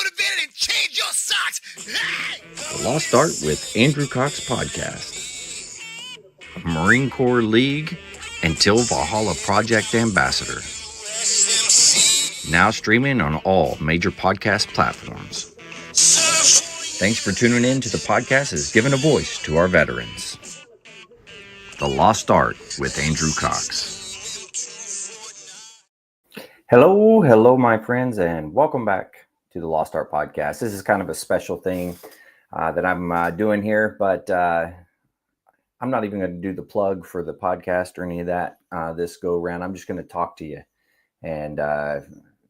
motivated and change your socks. Hey! The Lost Art with Andrew Cox podcast. Marine Corps League until Valhalla Project Ambassador. Now streaming on all major podcast platforms. Thanks for tuning in to the podcast that has given a voice to our veterans. The Lost Art with Andrew Cox. Hello, my friends, and welcome back to the Lost Art podcast. This is kind of a special thing that I'm doing here, but I'm not even going to do the plug for the podcast or any of that this go around. I'm just going to talk to you, and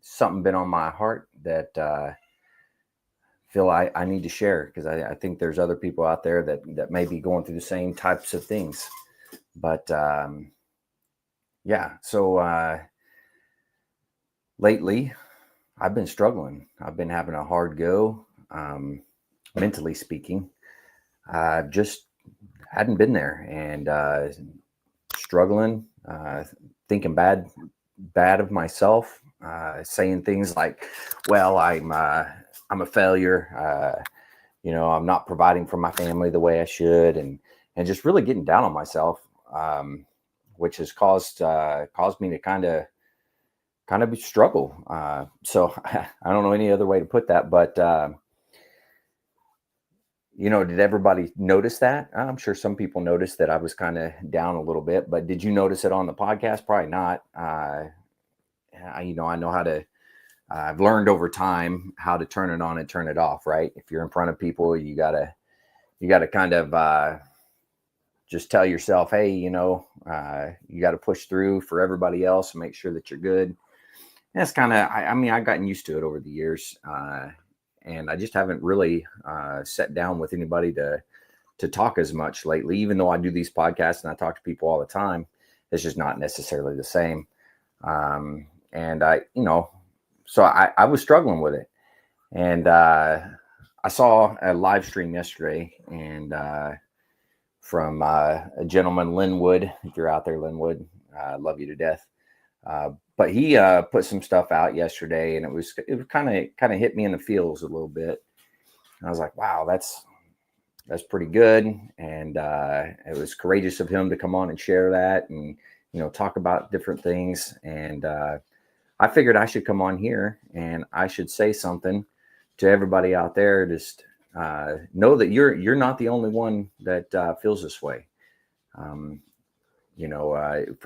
something been on my heart that feel I need to share, because I think there's other people out there that may be going through the same types of things. But so lately I've been struggling. I've been having a hard go, mentally speaking. Just hadn't been there, and struggling, thinking bad of myself, saying things like, well, I'm a failure. I'm not providing for my family the way I should, and just really getting down on myself, which has caused me to kind of struggle. So I don't know any other way to put that, but did everybody notice that? I'm sure some people noticed that I was kind of down a little bit, but did you notice it on the podcast? Probably not. I know how to, I've learned over time how to turn it on and turn it off, right? If you're in front of people, you gotta kind of just tell yourself, hey, you got to push through for everybody else and make sure that you're good. And that's kind of, I've gotten used to it over the years. And I just haven't really sat down with anybody to talk as much lately, even though I do these podcasts and I talk to people all the time. It's just not necessarily the same. So I was struggling with it. And I saw a live stream yesterday, and from a gentleman, Linwood. If you're out there, Linwood, I love you to death. But he put some stuff out yesterday, and it kind of hit me in the feels a little bit. And I was like, wow, that's pretty good. And it was courageous of him to come on and share that, and talk about different things. And I figured I should come on here and I should say something to everybody out there. Just know that you're not the only one that feels this way. For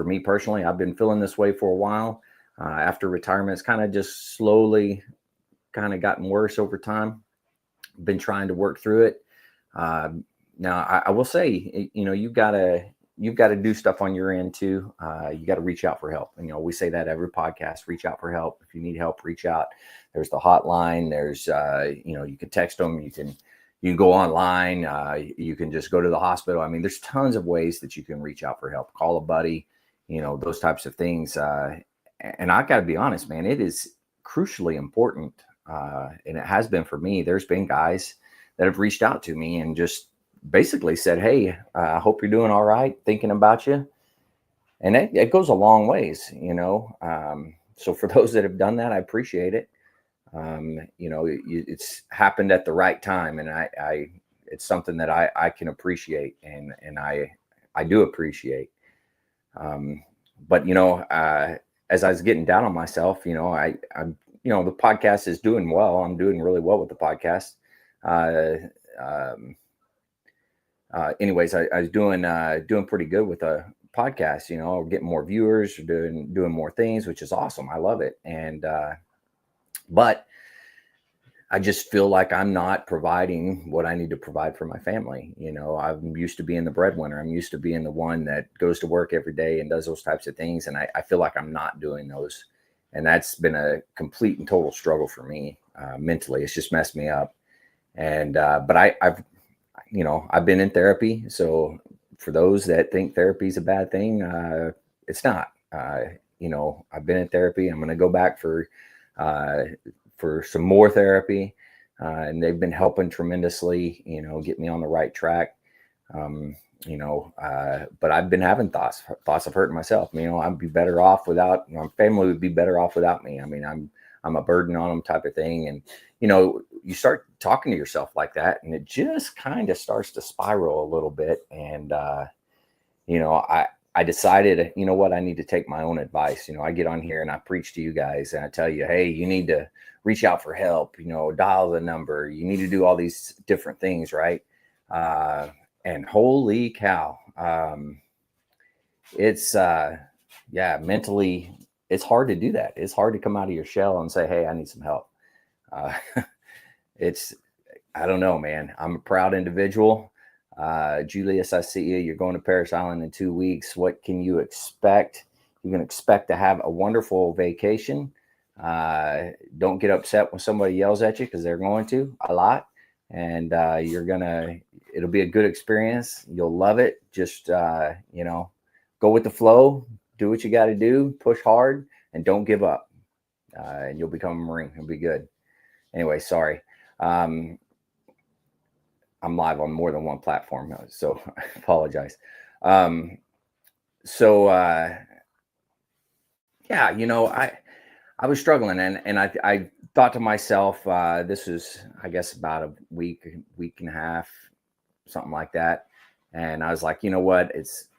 me personally, I've been feeling this way for a while. After retirement, it's kind of just slowly kind of gotten worse over time. Been trying to work through it. Now I will say, you've got to do stuff on your end too. You got to reach out for help. And, we say that every podcast, reach out for help. If you need help, reach out. There's the hotline. There's, you can text them. You can go online. You can just go to the hospital. There's tons of ways that you can reach out for help. Call a buddy, those types of things. And I got to be honest, man, it is crucially important. And it has been for me. There's been guys that have reached out to me and just basically said, hey, I hope you're doing all right. Thinking about you. And it goes a long ways, so for those that have done that, I appreciate it. It's happened at the right time, and it's something that I can appreciate, and I do appreciate. But as I was getting down on myself, I'm the podcast is doing well. I'm doing really well with the podcast. Anyways, I was doing pretty good with the podcast, getting more viewers, doing more things, which is awesome. I love it. And, but I just feel like I'm not providing what I need to provide for my family. I'm used to being the breadwinner. I'm used to being the one that goes to work every day and does those types of things. And I feel like I'm not doing those. And that's been a complete and total struggle for me mentally. It's just messed me up. And, but I've been in therapy. So for those that think therapy is a bad thing, it's not. I've been in therapy. I'm going to go back for some more therapy, and they've been helping tremendously, get me on the right track. But I've been having thoughts of hurting myself. I'd be better off without, my family would be better off without me. I'm a burden on them type of thing. And, you start talking to yourself like that, and it just kind of starts to spiral a little bit. And, I decided, you know what, I need to take my own advice. I get on here and I preach to you guys and I tell you, hey, you need to reach out for help, dial the number. You need to do all these different things, right? And holy cow, it's, mentally, it's hard to do that. It's hard to come out of your shell and say, hey, I need some help. Uh, I don't know, man. I'm a proud individual. Julius, I see you. You're going to Parris Island in 2 weeks. What can you expect? You can expect to have a wonderful vacation. Don't get upset when somebody yells at you, because they're going to a lot. And it'll be a good experience. You'll love it. Just, go with the flow, do what you got to do, push hard, and don't give up. And you'll become a Marine. It'll be good. Anyway, sorry. I'm live on more than one platform, so I apologize. I was struggling, and I thought to myself, this was, I guess, about a week and a half, something like that. And I was like, you know what, it's,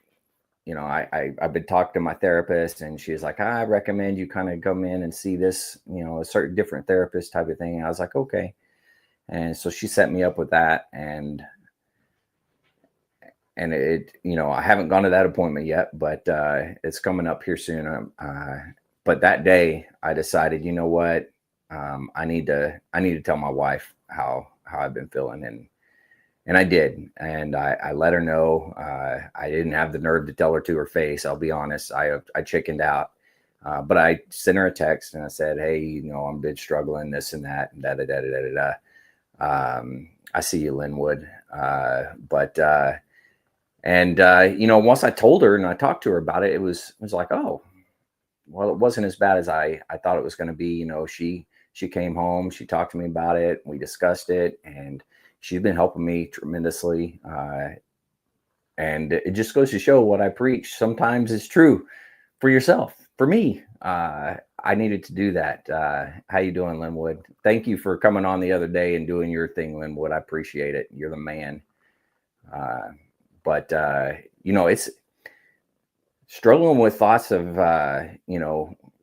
I've been talking to my therapist, and she was like, I recommend you kind of come in and see this, a certain different therapist type of thing. And I was like, okay. And so she set me up with that, and it, I haven't gone to that appointment yet, but it's coming up here soon. But that day I decided, you know what, I need to tell my wife how I've been feeling, and I did, and I let her know. I didn't have the nerve to tell her to her face. I'll be honest, I chickened out. But I sent her a text and I said, hey, I'm been struggling, this and that, and da. I see you, Linwood. Once I told her and I talked to her about it, it was like, oh, well, it wasn't as bad as I thought it was going to be. She came home, she talked to me about it, we discussed it, and she's been helping me tremendously. And it just goes to show what I preach sometimes is true for yourself. For me, I needed to do that. How you doing, Linwood? Thank you for coming on the other day and doing your thing, Linwood. I appreciate it. You're the man. It's struggling with thoughts of,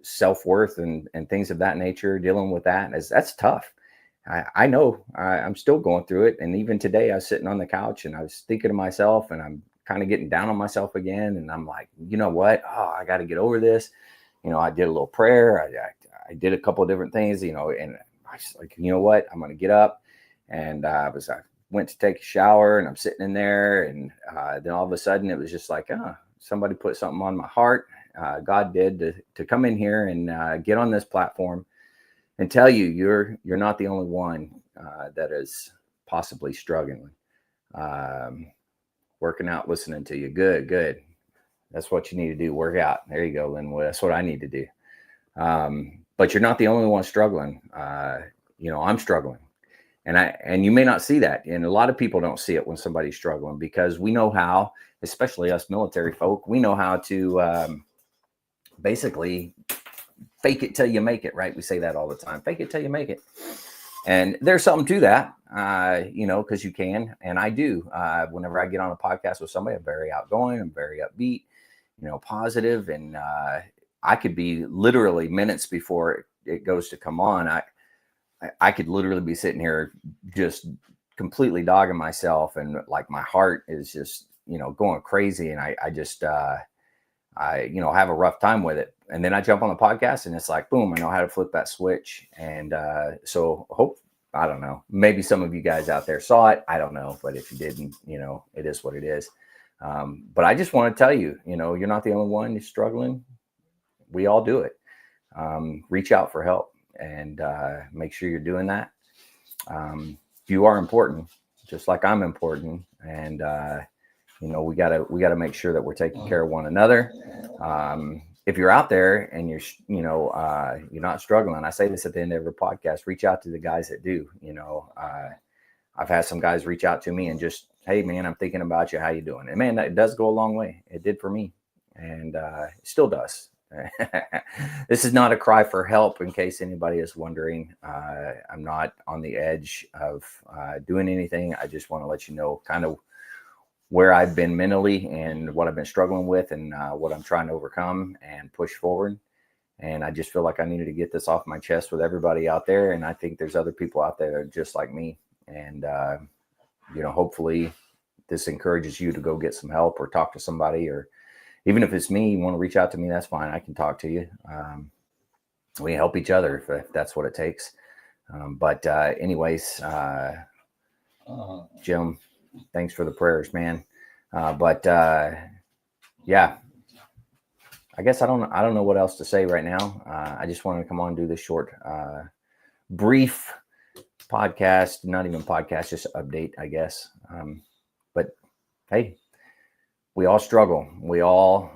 self-worth and things of that nature. Dealing with that's tough. I know I'm still going through it. And even today I was sitting on the couch and I was thinking to myself, and I'm kind of getting down on myself again. And I'm like, you know what? Oh, I got to get over this. I did a little prayer. I did a couple of different things, and I was like, you know what? I'm going to get up. And I went to take a shower, and I'm sitting in there. And then all of a sudden it was just like, somebody put something on my heart. God did to come in here and get on this platform and tell you, you're not the only one that is possibly struggling. Working out, listening to you. Good. That's what you need to do. Work out. There you go, Linwood. That's what I need to do. But you're not the only one struggling. I'm struggling, and you may not see that. And a lot of people don't see it when somebody's struggling, because we know how, especially us military folk, we know how to basically fake it till you make it, right? We say that all the time. Fake it till you make it. And there's something to that, because you can, and I do. Whenever I get on a podcast with somebody, I'm very outgoing, I'm very upbeat, positive, and I could be literally minutes before it goes to come on. I could literally be sitting here just completely dogging myself, and like my heart is just, going crazy, and I just have a rough time with it. And then I jump on the podcast and it's like, boom, I know how to flip that switch. And I don't know, maybe some of you guys out there saw it. I don't know. But if you didn't, it is what it is. But I just want to tell you, you're not the only one who's struggling. We all do it. Reach out for help, and make sure you're doing that. You are important, just like I'm important. And, we gotta make sure that we're taking care of one another. If you're out there and you're not struggling, I say this at the end of every podcast, reach out to the guys that do. I've had some guys reach out to me and just, hey man, I'm thinking about you. How you doing? And man, that does go a long way. It did for me, and it still does. This is not a cry for help, in case anybody is wondering. I'm not on the edge of doing anything. I just want to let you know kind of where I've been mentally and what I've been struggling with, and what I'm trying to overcome and push forward. And I just feel like I needed to get this off my chest with everybody out there. And I think there's other people out there that are just like me. And, hopefully this encourages you to go get some help or talk to somebody, or even if it's me, you want to reach out to me, that's fine. I can talk to you. We help each other if that's what it takes. Anyways, Jim, thanks for the prayers, man. Yeah, I guess I don't know what else to say right now. I just wanted to come on and do this short, brief podcast, not even podcast, just update, I guess. But hey, we all struggle. We all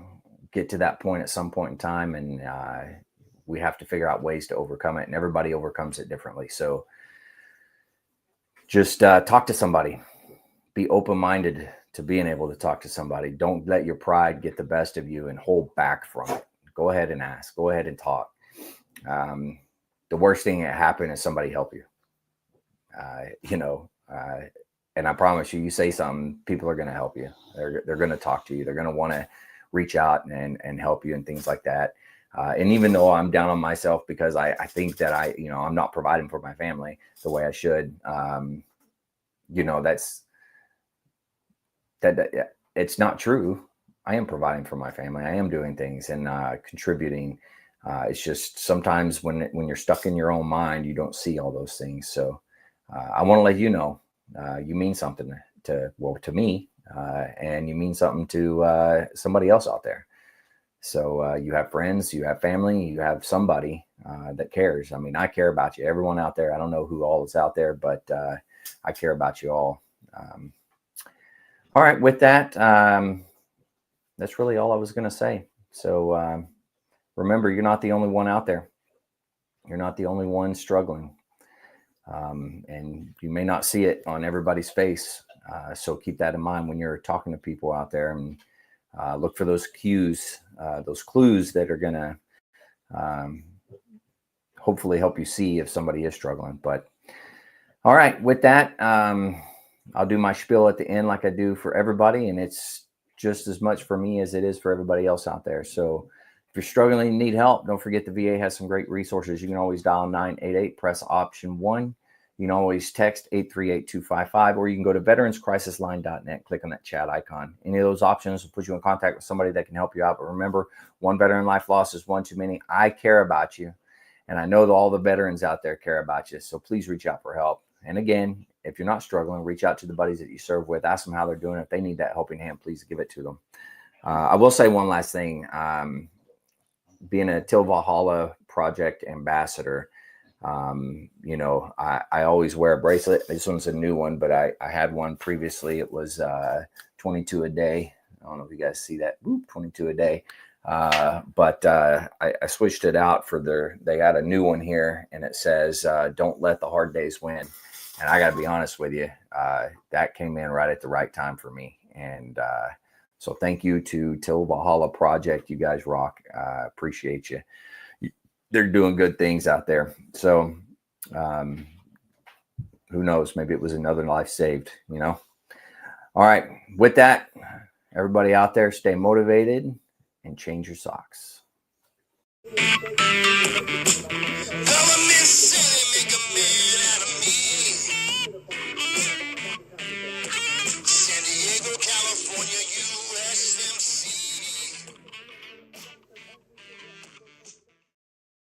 get to that point at some point in time, and we have to figure out ways to overcome it, and everybody overcomes it differently. So just talk to somebody. Be open-minded to being able to talk to somebody. Don't let your pride get the best of you and hold back from it. Go ahead and ask. Go ahead and talk. The worst thing that happened is somebody help you. And I promise you, you say something, people are going to help you. They're going to talk to you. They're going to want to reach out and help you and things like that. And even though I'm down on myself because I think that I'm not providing for my family the way I should, it's not true. I am providing for my family. I am doing things and contributing. It's just sometimes when you're stuck in your own mind, you don't see all those things. So I want to let you know, you mean something to me, and you mean something to somebody else out there. So you have friends, you have family, you have somebody that cares. I mean, I care about you. Everyone out there. I don't know who all is out there, but I care about you all. All right, with that, that's really all I was going to say. So remember, you're not the only one out there. You're not the only one struggling. And you may not see it on everybody's face. So keep that in mind when you're talking to people out there, and look for those cues, those clues that are going to hopefully help you see if somebody is struggling. But all right, with that, I'll do my spiel at the end like I do for everybody. And it's just as much for me as it is for everybody else out there. So if you're struggling and need help, don't forget the VA has some great resources. You can always dial 988, press option 1. You can always text 838-255, or you can go to veteranscrisisline.net, click on that chat icon. Any of those options will put you in contact with somebody that can help you out. But remember, one veteran life loss is one too many. I care about you, and I know that all the veterans out there care about you. So please reach out for help. And again, if you're not struggling, reach out to the buddies that you serve with. Ask them how they're doing. If they need that helping hand, please give it to them. I will say one last thing. Being a Till Valhalla Project ambassador, I always wear a bracelet. This one's a new one, but I had one previously. It was 22 a day. I don't know if you guys see that. 22 a day. But I switched it out they got a new one here, and it says, don't let the hard days win. And I got to be honest with you, that came in right at the right time for me. And so thank you to Till Valhalla Project. You guys rock. Appreciate you. They're doing good things out there. So who knows? Maybe it was another life saved, All right. With that, everybody out there, stay motivated and change your socks. San Diego, California,